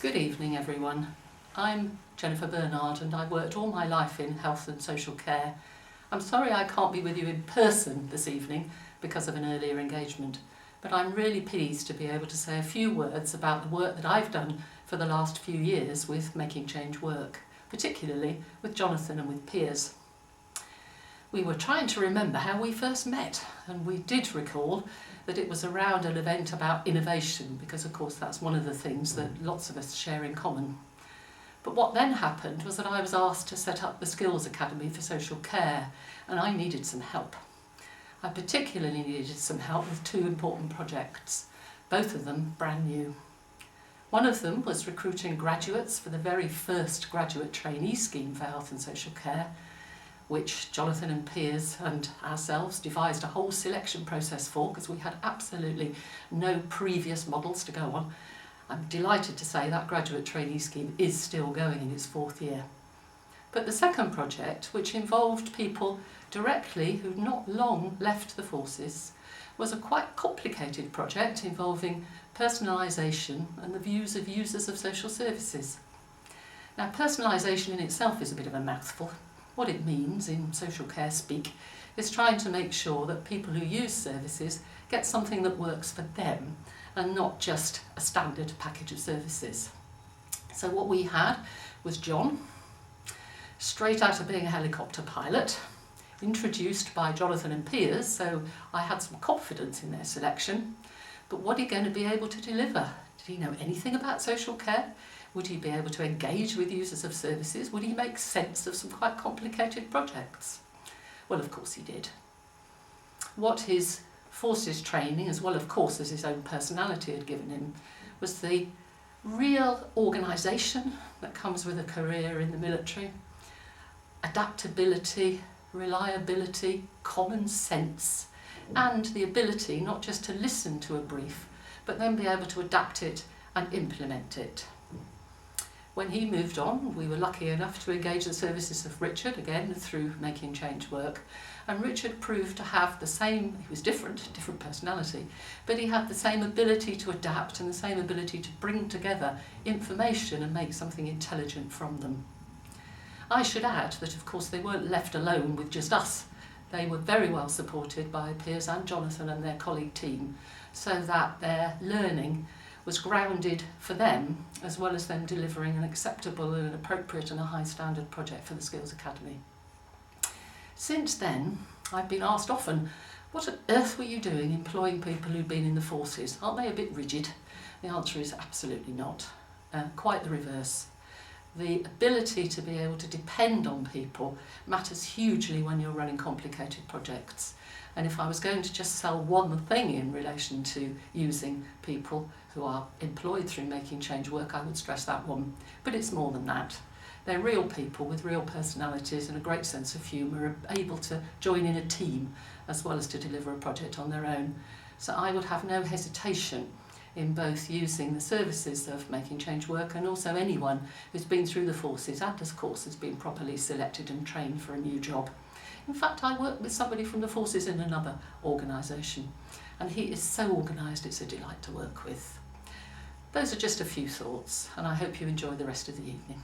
Good evening everyone. I'm Jennifer Bernard and I've worked all my life in health and social care. I'm sorry I can't be with you in person this evening because of an earlier engagement, but I'm really pleased to be able to say a few words about the work that I've done for the last few years with Making Change work, particularly with Jonathan and with peers. We were trying to remember how we first met, and we did recall that it was around an event about innovation, because of course that's one of the things that lots of us share in common. But what then happened was that I was asked to set up the Skills Academy for Social Care, and I needed some help. I particularly needed some help with two important projects, both of them brand new. One of them was recruiting graduates for the very first graduate trainee scheme for health and social care, which Jonathan and peers and ourselves devised a whole selection process for because we had absolutely no previous models to go on. I'm delighted to say that graduate trainee scheme is still going in its fourth year. But the second project, which involved people directly who'd not long left the forces, was a quite complicated project involving personalisation and the views of users of social services. Now, personalisation in itself is a bit of a mouthful. What it means in social care speak is trying to make sure that people who use services get something that works for them and not just a standard package of services. So what we had was John, straight out of being a helicopter pilot, introduced by Jonathan and peers, so I had some confidence in their selection. But what are you going to be able to deliver? Did he know anything about social care? Would he be able to engage with users of services? Would he make sense of some quite complicated projects? Well, of course he did. What his forces training, as well of course as his own personality had given him, was the real organisation that comes with a career in the military, adaptability, reliability, common sense, and the ability not just to listen to a brief, but then be able to adapt it and implement it. When he moved on, we were lucky enough to engage the services of Richard, again through Making Change work, and Richard proved to have the same, he was different personality, but he had the same ability to adapt and the same ability to bring together information and make something intelligent from them. I should add that of course they weren't left alone with just us. They were very well supported by Piers and Jonathan and their colleague team, so that their learning was grounded for them, as well as them delivering an acceptable and an appropriate and a high standard project for the Skills Academy. Since then, I've been asked often, what on earth were you doing employing people who'd been in the forces? Aren't they a bit rigid? The answer is absolutely not. Quite the reverse. The ability to be able to depend on people matters hugely when you're running complicated projects. And if I was going to just sell one thing in relation to using people who are employed through Making Change work, I would stress that one. But it's more than that. They're real people with real personalities and a great sense of humour, able to join in a team as well as to deliver a project on their own. So I would have no hesitation in both using the services of Making Change work and also anyone who's been through the forces and of course has been properly selected and trained for a new job. In fact, I work with somebody from the forces in another organisation, and he is so organised it's a delight to work with. Those are just a few thoughts, and I hope you enjoy the rest of the evening.